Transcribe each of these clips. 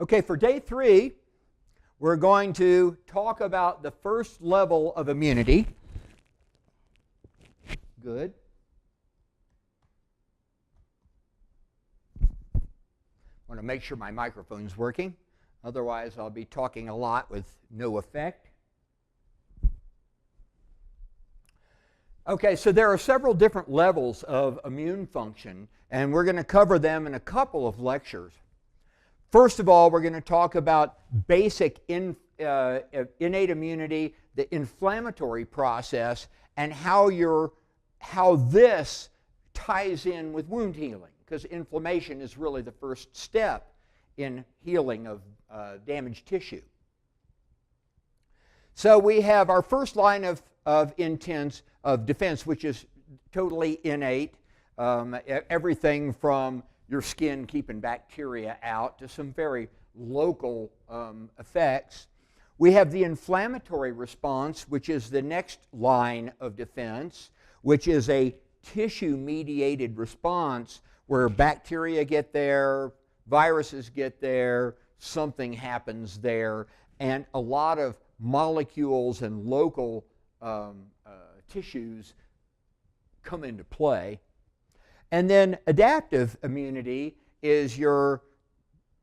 Okay, for day 3, we're going to talk about the first level of immunity. Good. I want to make sure my microphone's working. Otherwise, I'll be talking a lot with no effect. Okay, so there are several different levels of immune function, and we're going to cover them in a couple of lectures. First of all, we're going to talk about basic innate immunity, the inflammatory process, and how this ties in with wound healing, because inflammation is really the first step in healing of damaged tissue. So we have our first line of defense, which is totally innate. Everything from your skin keeping bacteria out to some very local effects. We have the inflammatory response, which is the next line of defense, which is a tissue-mediated response where bacteria get there, viruses get there, something happens there, and a lot of molecules and local tissues come into play. And then adaptive immunity is your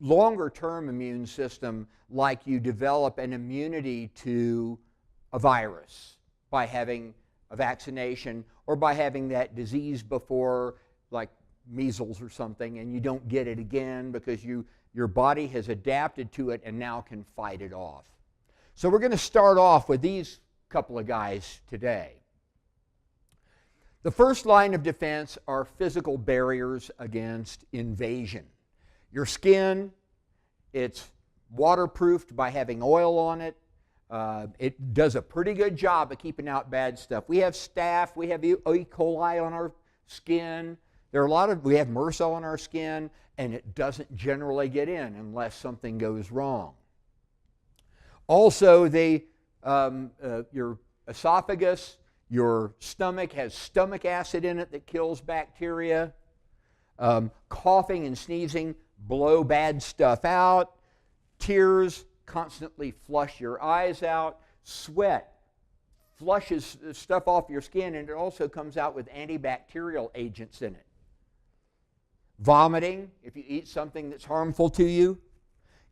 longer-term immune system, like you develop an immunity to a virus by having a vaccination or by having that disease before, like measles or something, and you don't get it again because your body has adapted to it and now can fight it off. So we're going to start off with these couple of guys today. The first line of defense are physical barriers against invasion. Your skin, it's waterproofed by having oil on it. It does a pretty good job of keeping out bad stuff. We have staph, we have E. coli on our skin. We have MRSA on our skin, and it doesn't generally get in unless something goes wrong. Also, your esophagus, your stomach has stomach acid in it that kills bacteria. Coughing and sneezing blow bad stuff out. Tears constantly flush your eyes out. Sweat flushes stuff off your skin, and it also comes out with antibacterial agents in it. Vomiting, if you eat something that's harmful to you.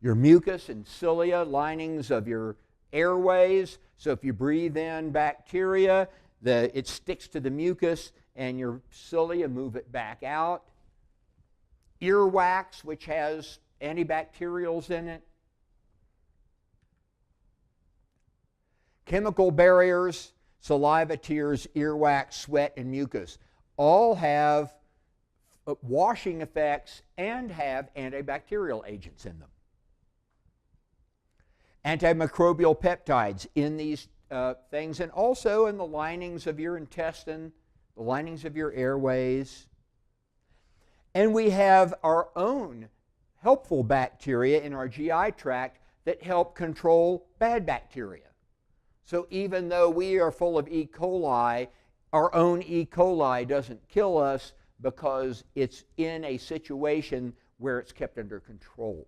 Your mucus and cilia, linings of your airways. So if you breathe in bacteria, it sticks to the mucus and your cilia move it back out. Earwax, which has antibacterials in it. Chemical barriers, saliva, tears, earwax, sweat, and mucus all have washing effects and have antibacterial agents in them. Antimicrobial peptides in these things, and also in the linings of your intestine, the linings of your airways. And we have our own helpful bacteria in our GI tract that help control bad bacteria. So even though we are full of E. coli, our own E. coli doesn't kill us because it's in a situation where it's kept under control.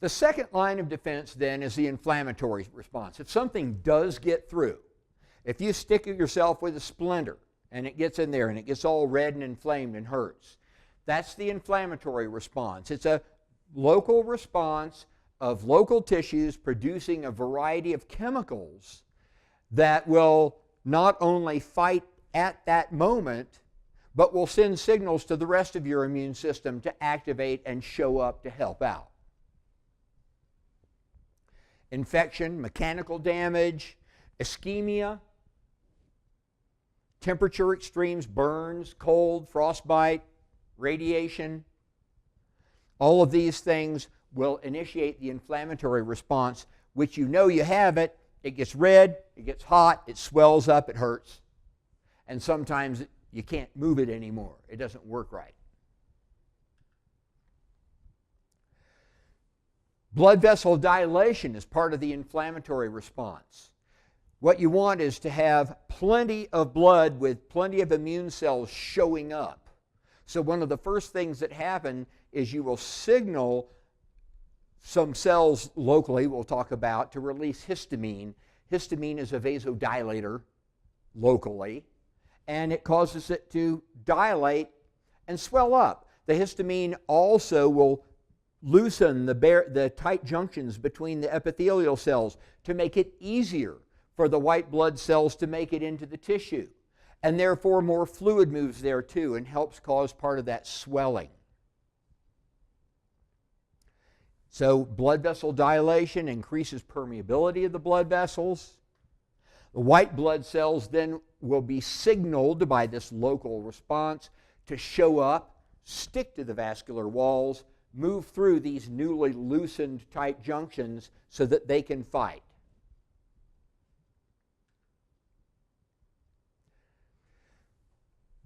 The second line of defense then is the inflammatory response. If something does get through, if you stick yourself with a splinter and it gets in there and it gets all red and inflamed and hurts, that's the inflammatory response. It's a local response of local tissues producing a variety of chemicals that will not only fight at that moment, but will send signals to the rest of your immune system to activate and show up to help out. Infection, mechanical damage, ischemia, temperature extremes, burns, cold, frostbite, radiation. All of these things will initiate the inflammatory response, which you know you have it. It gets red, it gets hot, it swells up, it hurts. And sometimes you can't move it anymore. It doesn't work right. Blood vessel dilation is part of the inflammatory response. What you want is to have plenty of blood with plenty of immune cells showing up So one of the first things that happen is you will signal some cells locally, we'll talk about, to release histamine. Histamine is a vasodilator locally, and it causes it to dilate and swell up. The histamine also will loosen the tight junctions between the epithelial cells to make it easier for the white blood cells to make it into the tissue. And therefore more fluid moves there too and helps cause part of that swelling. So blood vessel dilation increases permeability of the blood vessels. The white blood cells then will be signaled by this local response to show up, stick to the vascular walls, move through these newly loosened tight junctions so that they can fight.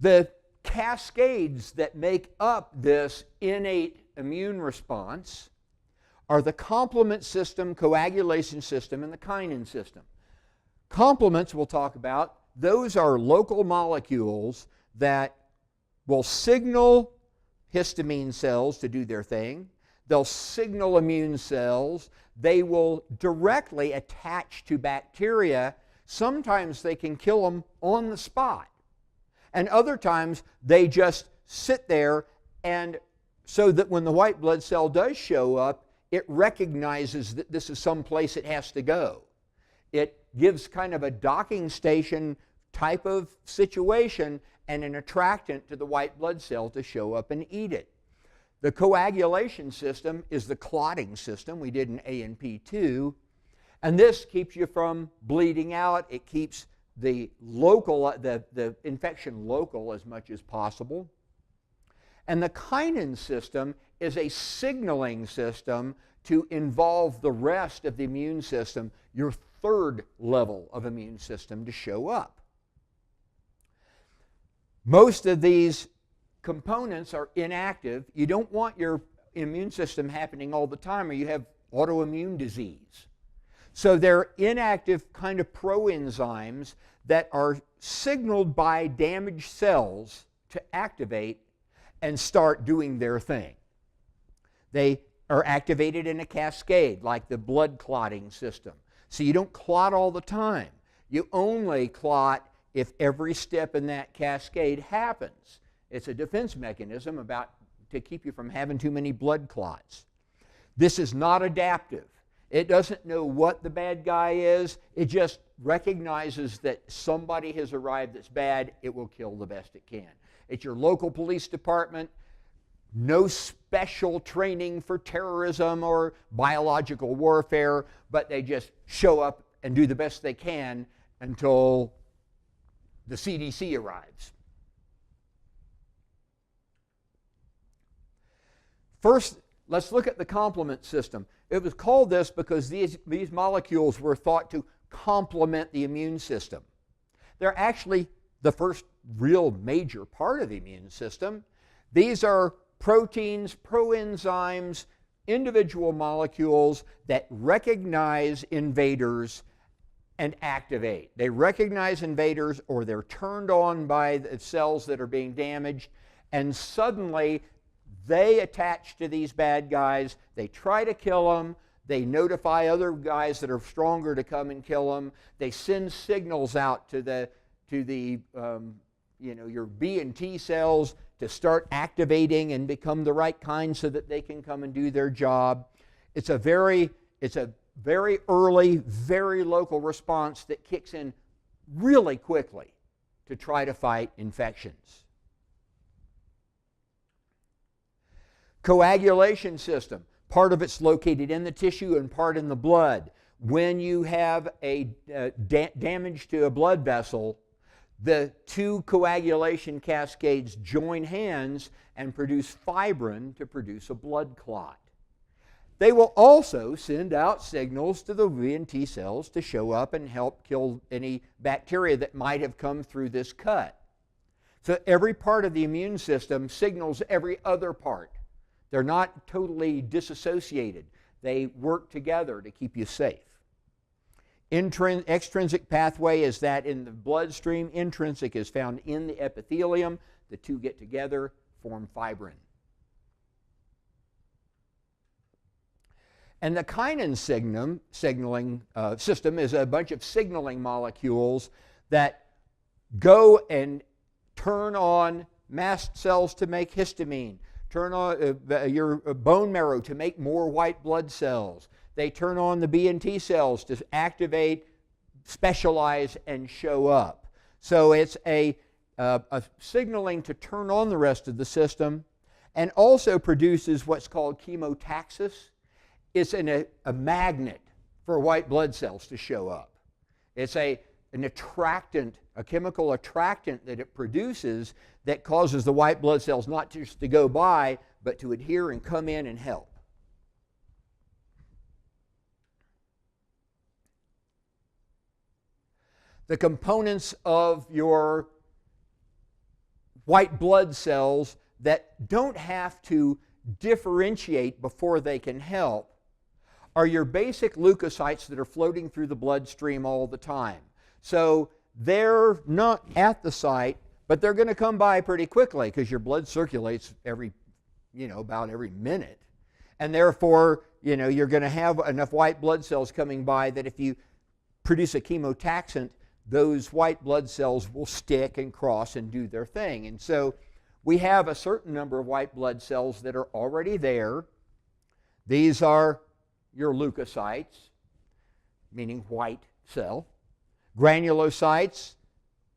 The cascades that make up this innate immune response are the complement system, coagulation system, and the kinin system. Complements we'll talk about, those are local molecules that will signal histamine cells to do their thing. They'll signal immune cells. They will directly attach to bacteria. Sometimes they can kill them on the spot. And other times they just sit there, and so that when the white blood cell does show up, it recognizes that this is some place it has to go. It gives kind of a docking station type of situation and an attractant to the white blood cell to show up and eat it. The coagulation system is the clotting system we did in A&P2, and this keeps you from bleeding out. It keeps the infection local as much as possible. And the kinin system is a signaling system to involve the rest of the immune system, your third level of immune system, to show up. Most of these components are inactive. You don't want your immune system happening all the time, or you have autoimmune disease. So they're inactive kind of proenzymes that are signaled by damaged cells to activate and start doing their thing. They are activated in a cascade, like the blood clotting system. So you don't clot all the time. You only clot if every step in that cascade happens. It's a defense mechanism to keep you from having too many blood clots. This is not adaptive. It doesn't know what the bad guy is. It just recognizes that somebody has arrived that's bad. It will kill the best it can. It's your local police department. No special training for terrorism or biological warfare, but they just show up and do the best they can until the CDC arrives. First, let's look at the complement system. It was called this because these molecules were thought to complement the immune system. They're actually the first real major part of the immune system. These are proteins, proenzymes, individual molecules that recognize invaders and activate. They recognize invaders, or they're turned on by the cells that are being damaged, and suddenly they attach to these bad guys. They try to kill them. They notify other guys that are stronger to come and kill them. They send signals out to your B and T cells to start activating and become the right kind so that they can come and do their job. It's a very early, very local response that kicks in really quickly to try to fight infections. Coagulation system. Part of it's located in the tissue and part in the blood. When you have a damage to a blood vessel, the two coagulation cascades join hands and produce fibrin to produce a blood clot. They will also send out signals to the B and T cells to show up and help kill any bacteria that might have come through this cut. So every part of the immune system signals every other part. They're not totally disassociated. They work together to keep you safe. Extrinsic pathway is that in the bloodstream. Intrinsic is found in the epithelium. The two get together, form fibrin. And the kinin signaling system is a bunch of signaling molecules that go and turn on mast cells to make histamine, turn on your bone marrow to make more white blood cells. They turn on the B and T cells to activate, specialize, and show up. So it's a signaling to turn on the rest of the system, and also produces what's called chemotaxis. It's a magnet for white blood cells to show up. It's an attractant, a chemical attractant that it produces that causes the white blood cells not just to go by, but to adhere and come in and help. The components of your white blood cells that don't have to differentiate before they can help are your basic leukocytes that are floating through the bloodstream all the time. So they're not at the site, but they're going to come by pretty quickly because your blood circulates about every minute. And therefore, you're going to have enough white blood cells coming by that if you produce a chemotaxant, those white blood cells will stick and cross and do their thing. And so we have a certain number of white blood cells that are already there. These are your leukocytes, meaning white cell. Granulocytes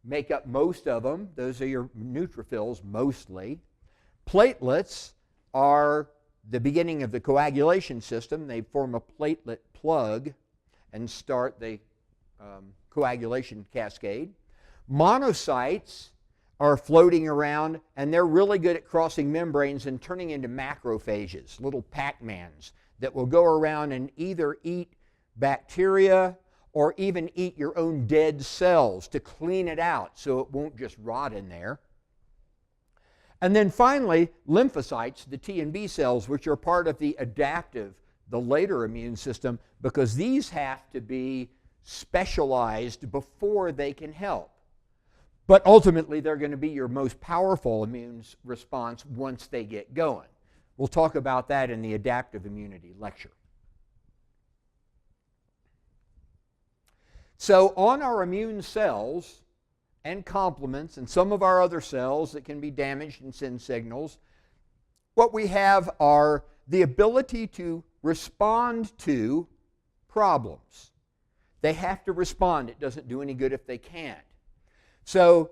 make up most of them. Those are your neutrophils mostly. Platelets are the beginning of the coagulation system. They form a platelet plug and start the coagulation cascade. Monocytes are floating around, and they're really good at crossing membranes and turning into macrophages, little Pac-Mans that will go around and either eat bacteria or even eat your own dead cells to clean it out so it won't just rot in there. And then finally, lymphocytes, the T and B cells, which are part of the adaptive, the later immune system, because these have to be specialized before they can help. But ultimately, they're going to be your most powerful immune response once they get going. We'll talk about that in the adaptive immunity lecture. So on our immune cells and complements and some of our other cells that can be damaged and send signals, what we have are the ability to respond to problems. They have to respond. It doesn't do any good if they can't. So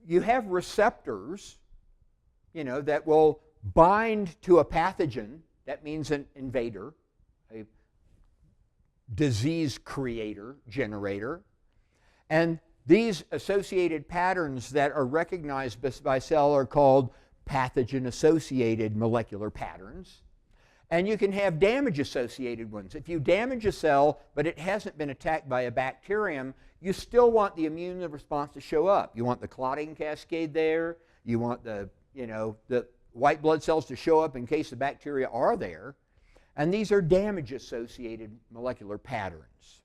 you have receptors, that will bind to a pathogen. That means an invader, a disease creator, generator. And these associated patterns that are recognized by cell are called pathogen-associated molecular patterns. And you can have damage-associated ones. If you damage a cell, but it hasn't been attacked by a bacterium, you still want the immune response to show up. You want the clotting cascade there. You want the white blood cells to show up in case the bacteria are there. And these are damage-associated molecular patterns.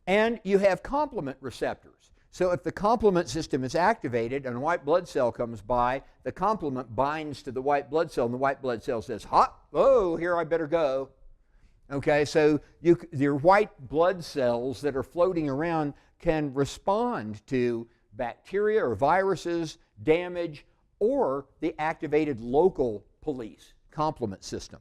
And you have complement receptors. So if the complement system is activated and a white blood cell comes by, the complement binds to the white blood cell, and the white blood cell says, oh, here I better go. Okay, so your white blood cells that are floating around can respond to bacteria or viruses, damage, or the activated local police complement system.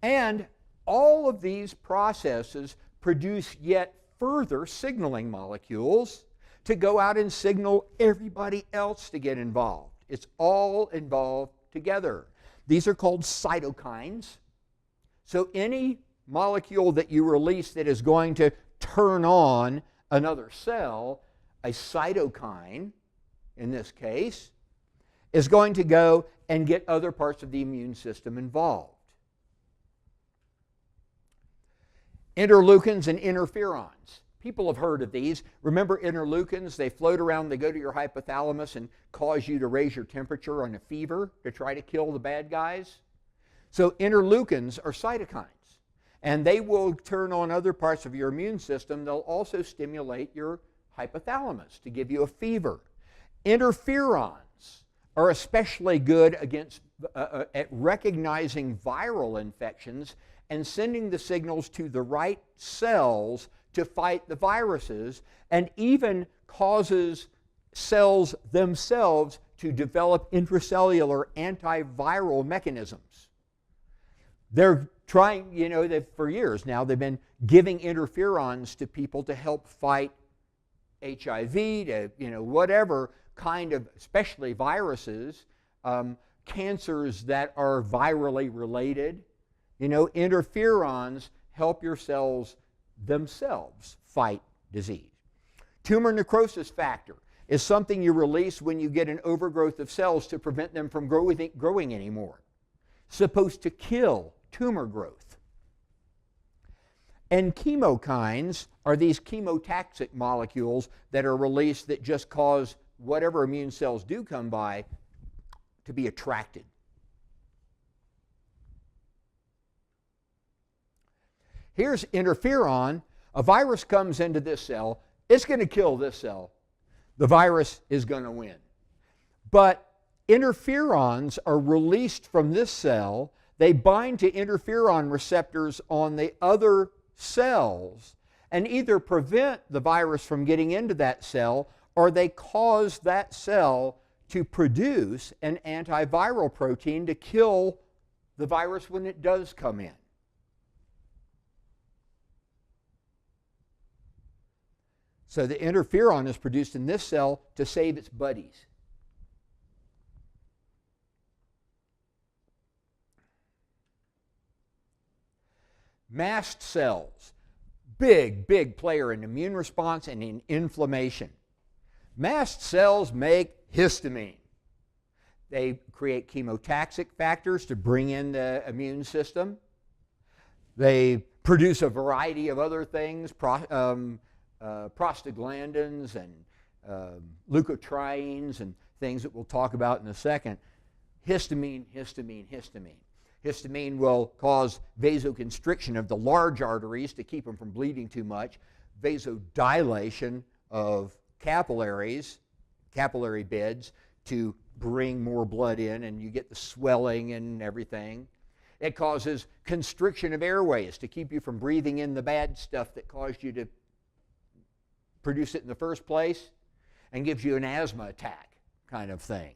And all of these processes produce yet further signaling molecules to go out and signal everybody else to get involved. It's all involved together. These are called cytokines. So any molecule that you release that is going to turn on another cell, a cytokine in this case, is going to go and get other parts of the immune system involved. Interleukins and interferons. People have heard of these. Remember interleukins? They float around, they go to your hypothalamus and cause you to raise your temperature on a fever to try to kill the bad guys. So interleukins are cytokines, and they will turn on other parts of your immune system. They'll also stimulate your hypothalamus to give you a fever. Interferons are especially good against at recognizing viral infections and sending the signals to the right cells to fight the viruses, and even causes cells themselves to develop intracellular antiviral mechanisms. They're trying, for years now, they've been giving interferons to people to help fight HIV, to, whatever kind of, especially viruses, cancers that are virally related. Interferons help your cells themselves fight disease. Tumor necrosis factor is something you release when you get an overgrowth of cells to prevent them from growing anymore. Supposed to kill tumor growth. And chemokines are these chemotaxic molecules that are released that just cause whatever immune cells do come by to be attracted. Here's interferon. A virus comes into this cell. It's going to kill this cell. The virus is going to win. But interferons are released from this cell. They bind to interferon receptors on the other cells and either prevent the virus from getting into that cell, or they cause that cell to produce an antiviral protein to kill the virus when it does come in. So the interferon is produced in this cell to save its buddies. Mast cells, big player in immune response and in inflammation. Mast cells make histamine. They create chemotaxic factors to bring in the immune system. They produce a variety of other things, prostaglandins and leukotrienes and things that we'll talk about in a second. Histamine. Histamine will cause vasoconstriction of the large arteries to keep them from bleeding too much, vasodilation of capillary beds to bring more blood in, and you get the swelling and everything. It causes constriction of airways to keep you from breathing in the bad stuff that caused you to produce it in the first place, and gives you an asthma attack kind of thing.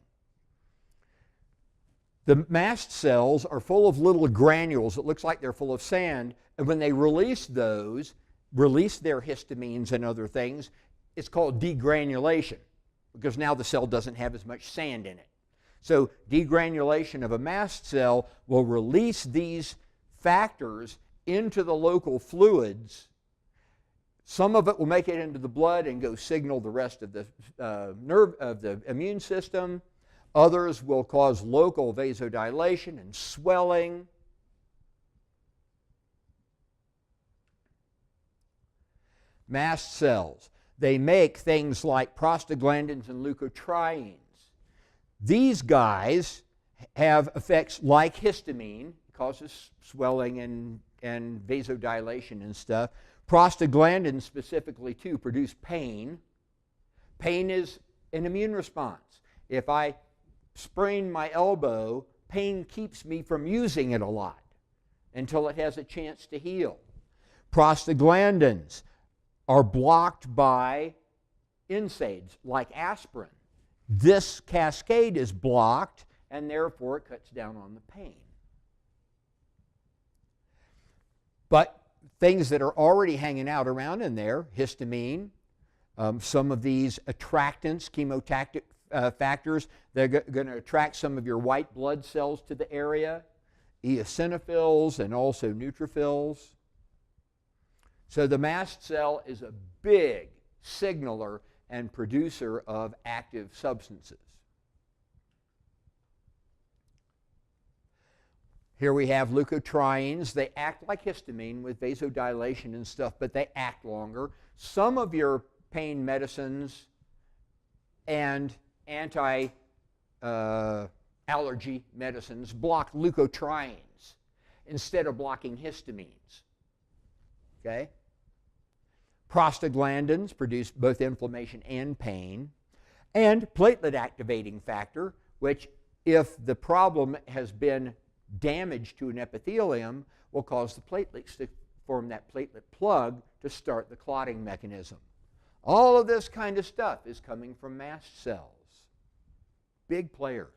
The mast cells are full of little granules. It looks like they're full of sand, and when they release their histamines and other things, it's called degranulation, because now the cell doesn't have as much sand in it. So degranulation of a mast cell will release these factors into the local fluids. Some of it will make it into the blood and go signal the rest of the immune system. Others will cause local vasodilation and swelling. Mast cells, they make things like prostaglandins and leukotrienes. These guys have effects like histamine, causes swelling and vasodilation and stuff. Prostaglandins specifically too produce pain. Pain is an immune response. If I sprain my elbow, pain keeps me from using it a lot until it has a chance to heal. Prostaglandins are blocked by NSAIDs like aspirin. This cascade is blocked, and therefore it cuts down on the pain. But things that are already hanging out around in there, histamine, some of these attractants, chemotactic factors, they're going to attract some of your white blood cells to the area, eosinophils and also neutrophils. So the mast cell is a big signaler and producer of active substances. Here we have leukotrienes. They act like histamine with vasodilation and stuff, but they act longer. Some of your pain medicines and anti-allergy medicines block leukotrienes instead of blocking histamines. Okay? Prostaglandins produce both inflammation and pain. And platelet activating factor, which if the problem has been damage to an epithelium, will cause the platelets to form that platelet plug to start the clotting mechanism. All of this kind of stuff is coming from mast cells. Big players.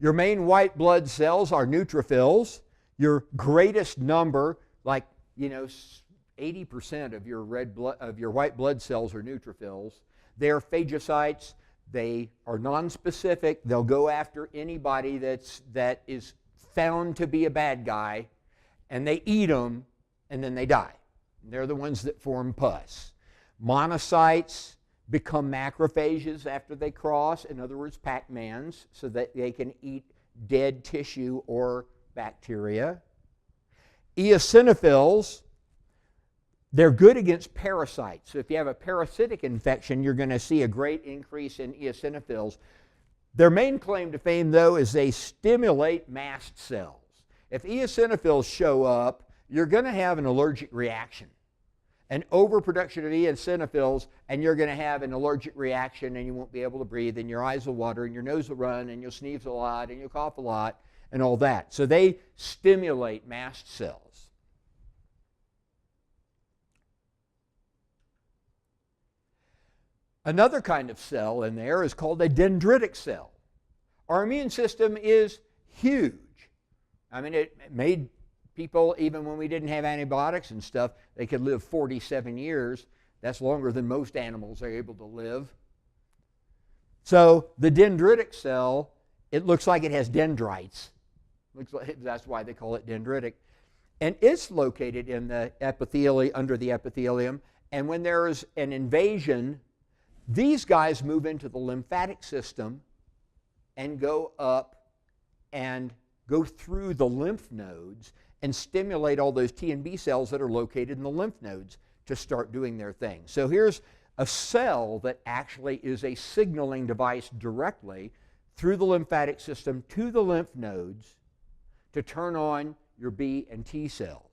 Your main white blood cells are neutrophils. Your greatest number, like 80% of your white blood cells are neutrophils. They're phagocytes. They are nonspecific. They'll go after anybody that is found to be a bad guy, and they eat them, and then they die. They're the ones that form pus. Monocytes become macrophages after they cross, in other words, Pac-Mans, so that they can eat dead tissue or bacteria. Eosinophils, they're good against parasites. So if you have a parasitic infection, you're going to see a great increase in eosinophils. Their main claim to fame, though, is they stimulate mast cells. If eosinophils show up, you're going to have an allergic reaction, an overproduction of eosinophils, and you're going to have an allergic reaction, and you won't be able to breathe, and your eyes will water, and your nose will run, and you'll sneeze a lot, and you'll cough a lot, and all that. So they stimulate mast cells. Another kind of cell in there is called a dendritic cell. Our immune system is huge. I mean, it made people, even when we didn't have antibiotics and stuff, they could live 47 years. That's longer than most animals are able to live. So the dendritic cell, it looks like it has dendrites. That's why they call it dendritic. And it's located in the epithelium, under the epithelium. And when there's an invasion, these guys move into the lymphatic system and go up and go through the lymph nodes and stimulate all those T and B cells that are located in the lymph nodes to start doing their thing. So here's a cell that actually is a signaling device directly through the lymphatic system to the lymph nodes to turn on your B and T cells.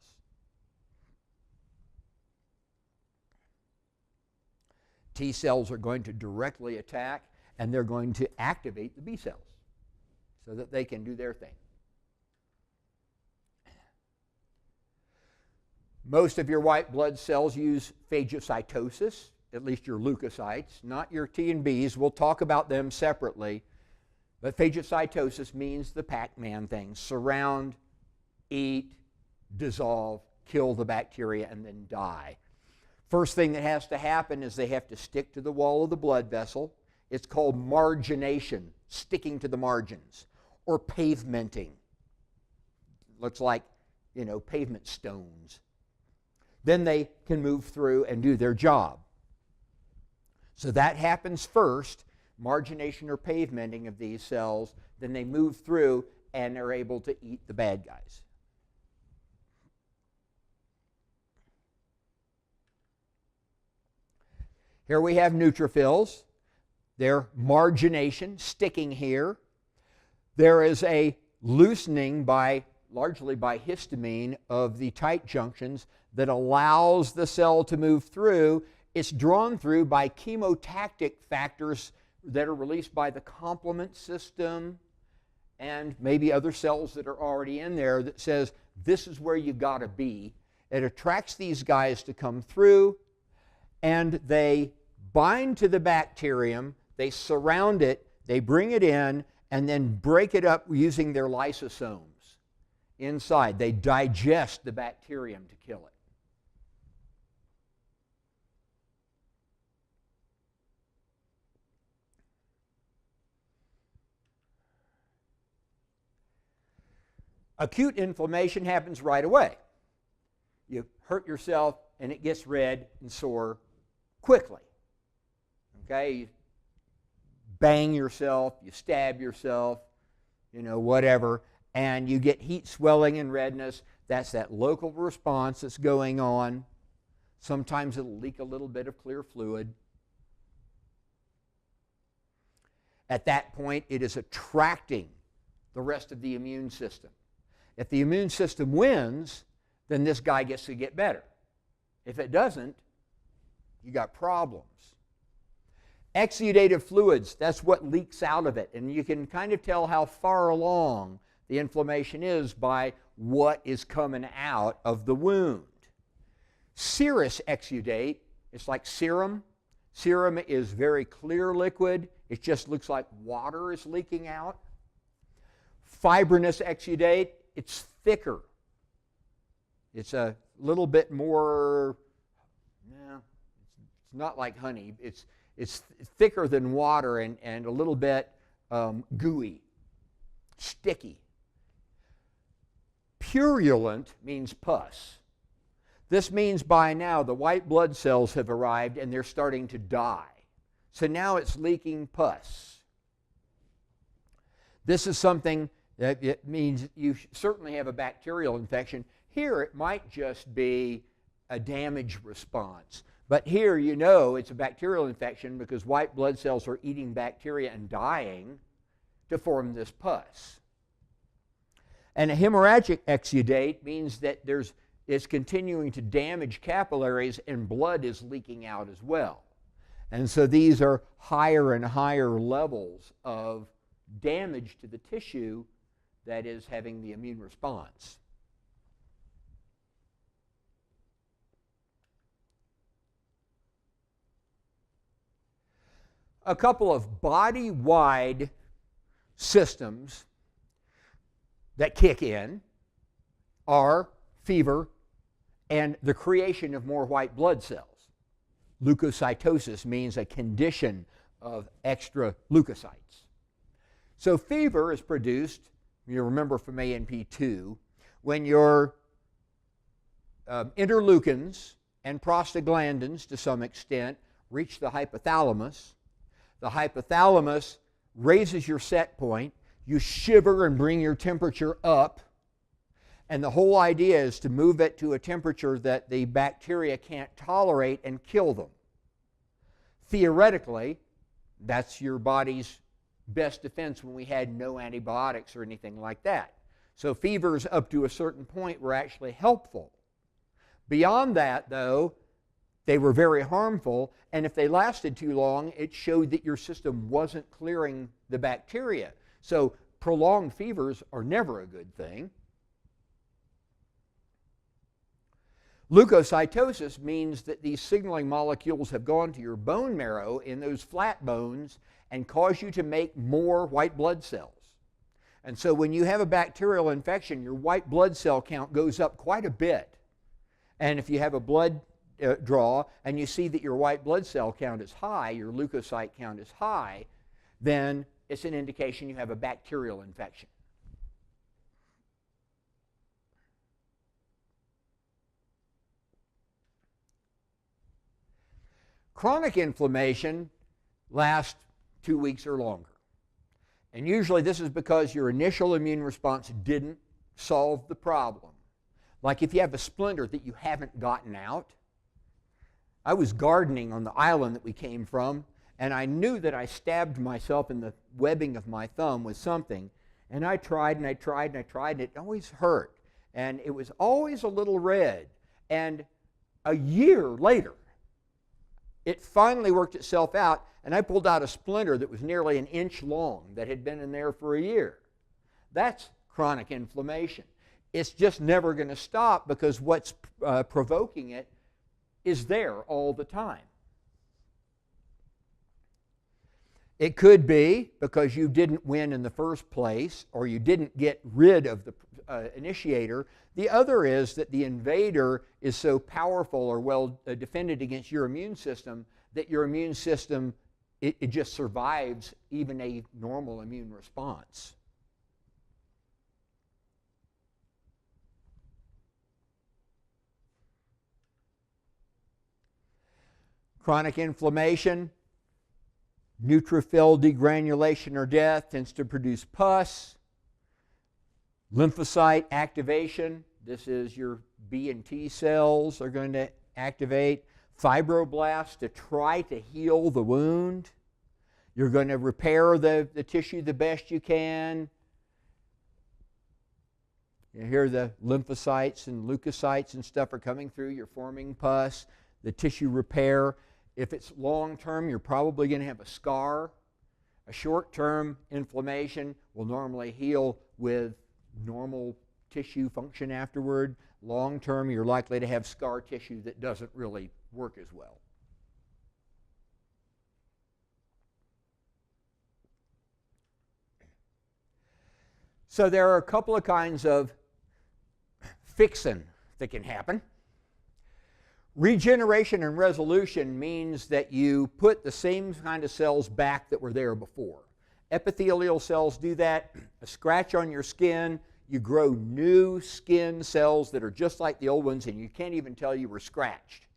T cells are going to directly attack, and they're going to activate the B cells so that they can do their thing. Most of your white blood cells use phagocytosis, at least your leukocytes, not your T and Bs. We'll talk about them separately. But phagocytosis means the Pac-Man thing: surround, eat, dissolve, kill the bacteria, and then die. First thing that has to happen is they have to stick to the wall of the blood vessel. It's called margination, sticking to the margins, or pavementing. Looks like, pavement stones. Then they can move through and do their job. So that happens first, margination or pavementing of these cells. Then they move through and are able to eat the bad guys. Here we have neutrophils. Their margination, sticking here. There is a loosening largely by histamine of the tight junctions that allows the cell to move through. It's drawn through by chemotactic factors that are released by the complement system and maybe other cells that are already in there that says, this is where you got to be. It attracts these guys to come through, and they bind to the bacterium, they surround it, they bring it in, and then break it up using their lysosomes inside. They digest the bacterium to kill it. Acute inflammation happens right away. You hurt yourself and it gets red and sore quickly. Okay? You bang yourself, you stab yourself, whatever, and you get heat, swelling, and redness. That's that local response that's going on. Sometimes it'll leak a little bit of clear fluid. At that point, it is attracting the rest of the immune system. If the immune system wins, then this guy gets to get better. If it doesn't, You got problems. Exudative fluids, that's what leaks out of it. And you can kind of tell how far along the inflammation is by what is coming out of the wound. Serous exudate, it's like serum. Serum is very clear liquid. It just looks like water is leaking out. Fibrinous exudate, it's thicker. It's a little bit more, it's not like honey. It's thicker than water and a little bit gooey, sticky. Purulent means pus. This means by now the white blood cells have arrived and they're starting to die. So now it's leaking pus. This is something that it means you certainly have a bacterial infection. Here it might just be a damage response. But here you know it's a bacterial infection because white blood cells are eating bacteria and dying to form this pus. And a hemorrhagic exudate means that it's continuing to damage capillaries and blood is leaking out as well. And so these are higher and higher levels of damage to the tissue that is having the immune response. A couple of body-wide systems that kick in are fever and the creation of more white blood cells. Leukocytosis means a condition of extra leukocytes. So fever is produced, you remember from ANP2, when your interleukins and prostaglandins, to some extent, reach the hypothalamus. The hypothalamus raises your set point. You shiver and bring your temperature up. And the whole idea is to move it to a temperature that the bacteria can't tolerate and kill them. Theoretically, that's your body's best defense when we had no antibiotics or anything like that. So fevers up to a certain point were actually helpful. Beyond that, though, they were very harmful, and if they lasted too long, it showed that your system wasn't clearing the bacteria. So prolonged fevers are never a good thing. Leukocytosis means that these signaling molecules have gone to your bone marrow in those flat bones and cause you to make more white blood cells. And so when you have a bacterial infection, your white blood cell count goes up quite a bit. And if you have a blood draw and you see that your white blood cell count is high, your leukocyte count is high, then it's an indication you have a bacterial infection. Chronic inflammation lasts 2 weeks or longer. And usually this is because your initial immune response didn't solve the problem. Like if you have a splinter that you haven't gotten out. I was gardening on the island that we came from, and I knew that I stabbed myself in the webbing of my thumb with something. And I tried and I tried and I tried, and it always hurt. And it was always a little red. And a year later, it finally worked itself out, and I pulled out a splinter that was nearly an inch long that had been in there for a year. That's chronic inflammation. It's just never going to stop because what's provoking it is there all the time. It could be because you didn't win in the first place or you didn't get rid of the initiator. The other is that the invader is so powerful or well defended against your immune system that your immune system, it just survives even a normal immune response. Chronic inflammation, neutrophil degranulation or death tends to produce pus. Lymphocyte activation, this is your B and T cells are going to activate. Fibroblasts to try to heal the wound. You're going to repair the tissue the best you can. You hear the lymphocytes and leukocytes and stuff are coming through. You're forming pus. The tissue repair. If it's long term, you're probably going to have a scar. A short-term inflammation will normally heal with normal tissue function afterward. Long-term, you're likely to have scar tissue that doesn't really work as well. So there are a couple of kinds of fixing that can happen. Regeneration and resolution means that you put the same kind of cells back that were there before. Epithelial cells do that. A scratch on your skin, you grow new skin cells that are just like the old ones, and you can't even tell you were scratched.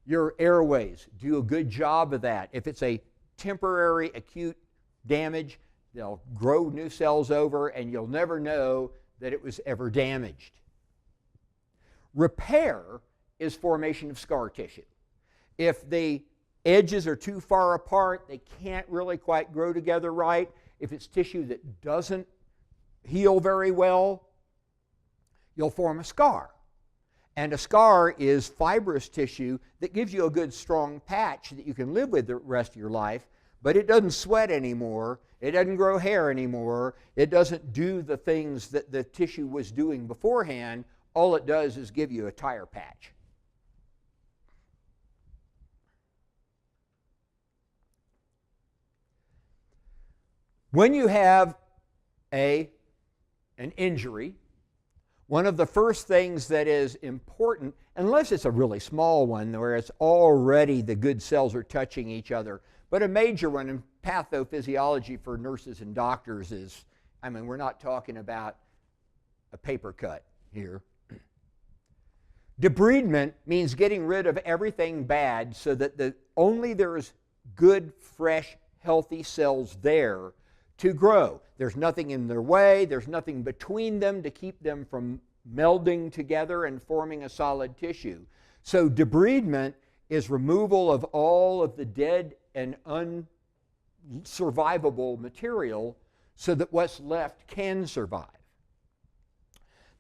Your airways do a good job of that. If it's a temporary acute damage, they'll grow new cells over, and you'll never know that it was ever damaged. Repair is formation of scar tissue. If the edges are too far apart, they can't really quite grow together right. If it's tissue that doesn't heal very well, you'll form a scar. And a scar is fibrous tissue that gives you a good strong patch that you can live with the rest of your life, but it doesn't sweat anymore, it doesn't grow hair anymore, it doesn't do the things that the tissue was doing beforehand. All it does is give you a tire patch. When you have an injury, one of the first things that is important, unless it's a really small one where it's already the good cells are touching each other, but a major one in pathophysiology for nurses and doctors is, I mean, we're not talking about a paper cut here. Debridement means getting rid of everything bad so that only there's good, fresh, healthy cells there to grow. There's nothing in their way, there's nothing between them to keep them from melding together and forming a solid tissue. So debridement is removal of all of the dead and unsurvivable material so that what's left can survive.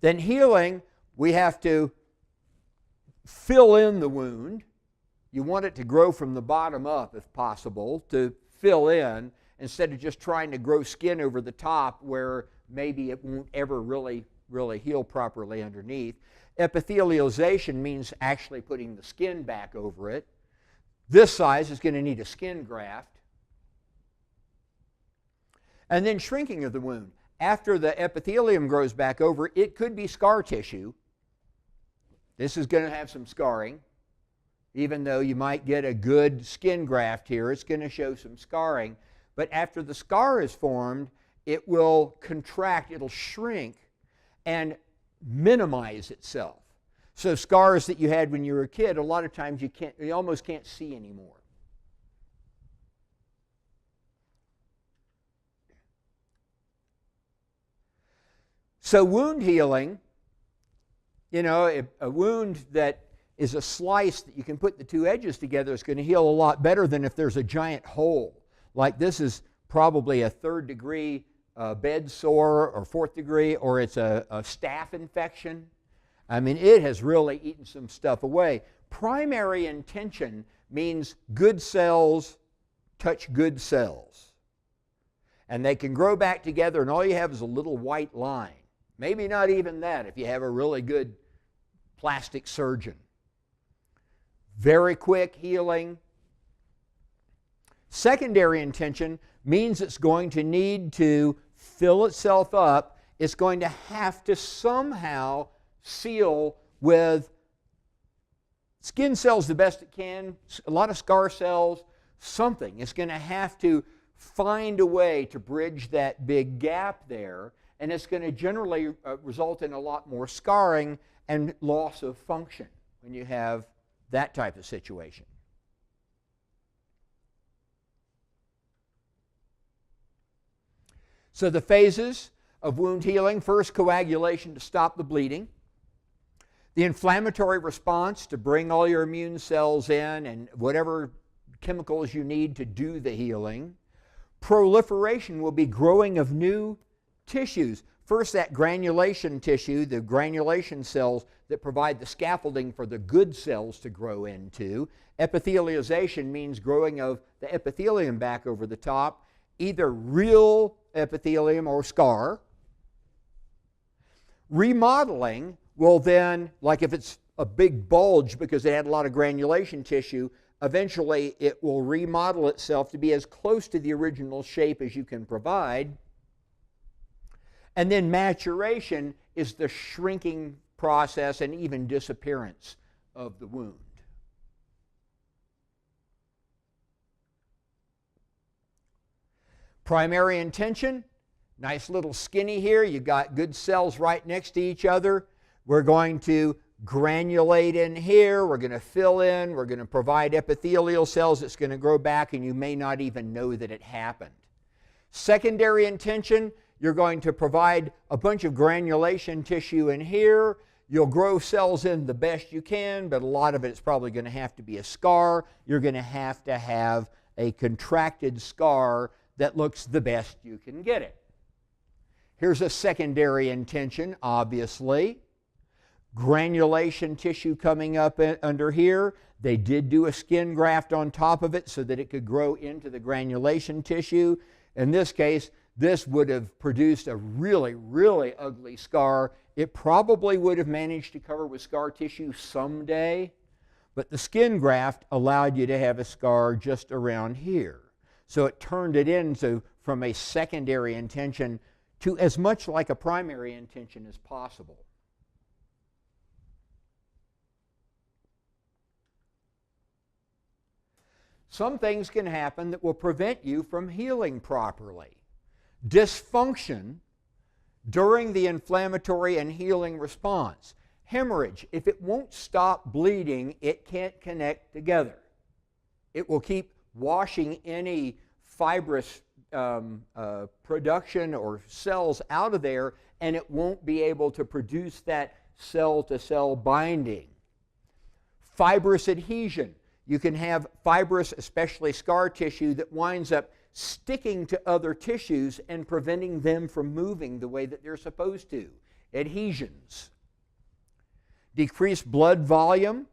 Then healing, we have to fill in the wound. You want it to grow from the bottom up if possible, to fill in, instead of just trying to grow skin over the top where maybe it won't ever really heal properly underneath. Epithelialization means actually putting the skin back over it. This size is going to need a skin graft. And then shrinking of the wound. After the epithelium grows back over, it could be scar tissue. This is going to have some scarring. Even though you might get a good skin graft here, it's going to show some scarring. But after the scar is formed, it will contract, it'll shrink and minimize itself. So scars that you had when you were a kid, a lot of times you almost can't see anymore. So wound healing, you know, a wound that is a slice that you can put the two edges together is going to heal a lot better than if there's a giant hole. Like this is probably a 3rd degree bed sore or 4th degree, or it's a staph infection. I mean, it has really eaten some stuff away. Primary intention means good cells touch good cells. And they can grow back together, and all you have is a little white line. Maybe not even that if you have a really good plastic surgeon. Very quick healing. Secondary intention means it's going to need to fill itself up. It's going to have to somehow seal with skin cells the best it can, a lot of scar cells, something. It's going to have to find a way to bridge that big gap there, and it's going to generally result in a lot more scarring and loss of function when you have that type of situation. So the phases of wound healing: first, coagulation to stop the bleeding. The inflammatory response to bring all your immune cells in and whatever chemicals you need to do the healing. Proliferation will be growing of new tissues. First, that granulation tissue, the granulation cells that provide the scaffolding for the good cells to grow into. Epithelialization means growing of the epithelium back over the top, either real epithelium or scar. Remodeling will then, like if it's a big bulge because it had a lot of granulation tissue, eventually it will remodel itself to be as close to the original shape as you can provide. And then maturation is the shrinking process and even disappearance of the wound. Primary intention, nice little skinny here. You've got good cells right next to each other. We're going to granulate in here. We're going to fill in. We're going to provide epithelial cells that's going to grow back, and you may not even know that it happened. Secondary intention, you're going to provide a bunch of granulation tissue in here. You'll grow cells in the best you can, but a lot of it's probably going to have to be a scar. You're going to have a contracted scar that looks the best you can get it. Here's a secondary intention, obviously. Granulation tissue coming up under here. They did do a skin graft on top of it so that it could grow into the granulation tissue. In this case, this would have produced a really, really ugly scar. It probably would have managed to cover with scar tissue someday, but the skin graft allowed you to have a scar just around here. So it turned it into, from a secondary intention to as much like a primary intention as possible. Some things can happen that will prevent you from healing properly. Dysfunction during the inflammatory and healing response. Hemorrhage, if it won't stop bleeding, it can't connect together. It will keep washing any fibrous production or cells out of there, and it won't be able to produce that cell-to-cell binding. Fibrous adhesion. You can have fibrous, especially scar tissue, that winds up sticking to other tissues and preventing them from moving the way that they're supposed to. Adhesions. Decreased blood volume.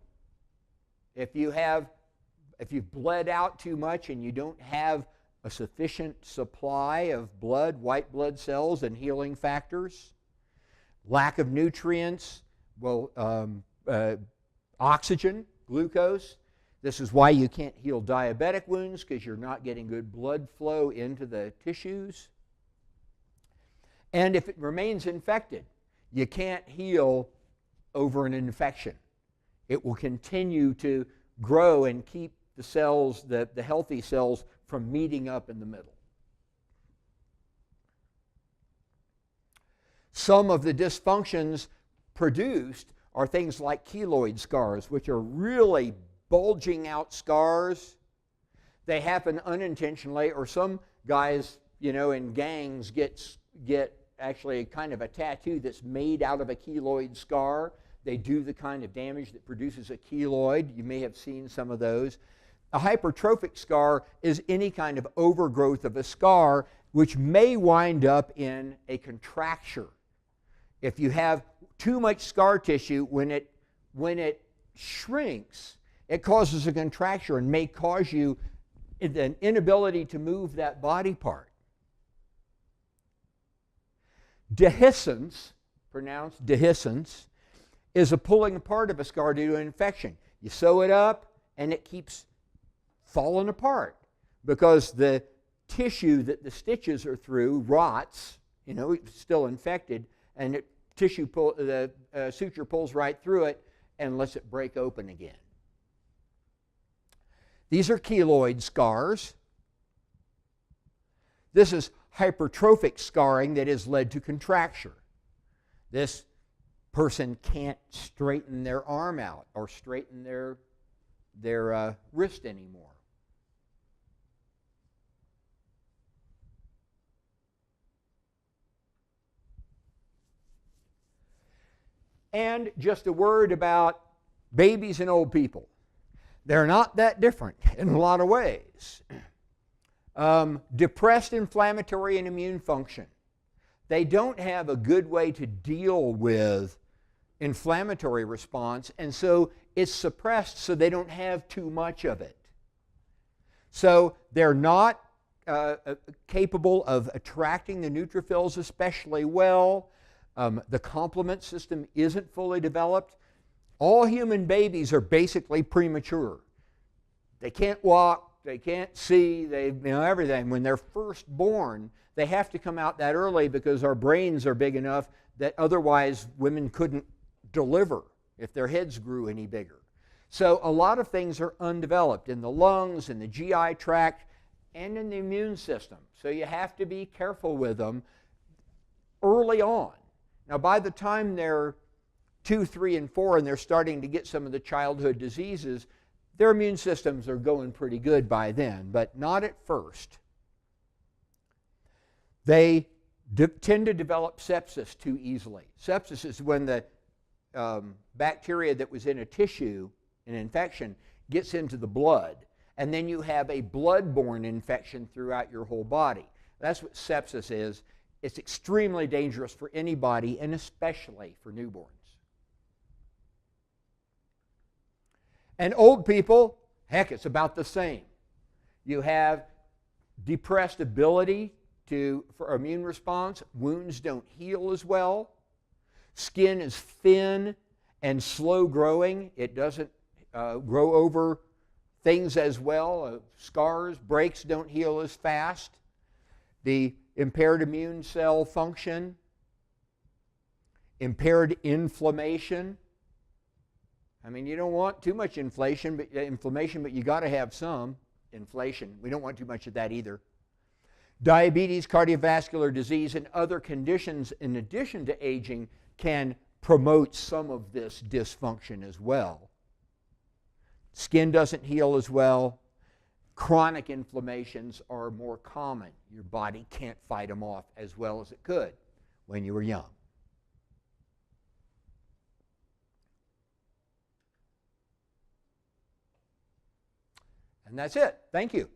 If you've bled out too much and you don't have a sufficient supply of blood, white blood cells, and healing factors. Lack of nutrients, oxygen, glucose. This is why you can't heal diabetic wounds, because you're not getting good blood flow into the tissues. And if it remains infected, you can't heal over an infection. It will continue to grow and keep the cells, the healthy cells, from meeting up in the middle. Some of the dysfunctions produced are things like keloid scars, which are really bulging out scars. They happen unintentionally, or some guys, in gangs get actually kind of a tattoo that's made out of a keloid scar. They do the kind of damage that produces a keloid. You may have seen some of those. A hypertrophic scar is any kind of overgrowth of a scar which may wind up in a contracture. If you have too much scar tissue, when it shrinks, it causes a contracture and may cause you an inability to move that body part. Dehiscence, pronounced dehiscence, is a pulling apart of a scar due to an infection. You sew it up and it keeps falling apart because the tissue that the stitches are through rots, it's still infected, and the suture pulls right through it and lets it break open again. These are keloid scars. This is hypertrophic scarring that has led to contracture. This person can't straighten their arm out or straighten their wrist anymore. And just a word about babies and old people. They're not that different in a lot of ways. Depressed inflammatory and immune function. they don't have a good way to deal with inflammatory response, and so it's suppressed so they don't have too much of it. So they're not capable of attracting the neutrophils especially well. The complement system isn't fully developed. All human babies are basically premature. They can't walk, they can't see, everything. When they're first born, they have to come out that early because our brains are big enough that otherwise women couldn't deliver if their heads grew any bigger. So a lot of things are undeveloped in the lungs, in the GI tract, and in the immune system. So you have to be careful with them early on. Now, by the time they're 2, 3, and 4 and they're starting to get some of the childhood diseases, their immune systems are going pretty good by then, but not at first. They tend to develop sepsis too easily. Sepsis is when the bacteria that was in a tissue, an infection, gets into the blood, and then you have a blood-borne infection throughout your whole body. That's what sepsis is. It's extremely dangerous for anybody, and especially for newborns. And old people, heck, it's about the same. You have depressed ability for immune response. Wounds don't heal as well. Skin is thin and slow growing. It doesn't grow over things as well. Scars, breaks don't heal as fast. The impaired immune cell function, impaired inflammation. I mean, you don't want too much inflammation, but you got to have some inflation. We don't want too much of that either. Diabetes, cardiovascular disease, and other conditions in addition to aging can promote some of this dysfunction as well. Skin doesn't heal as well. Chronic inflammations are more common. Your body can't fight them off as well as it could when you were young. And that's it. Thank you.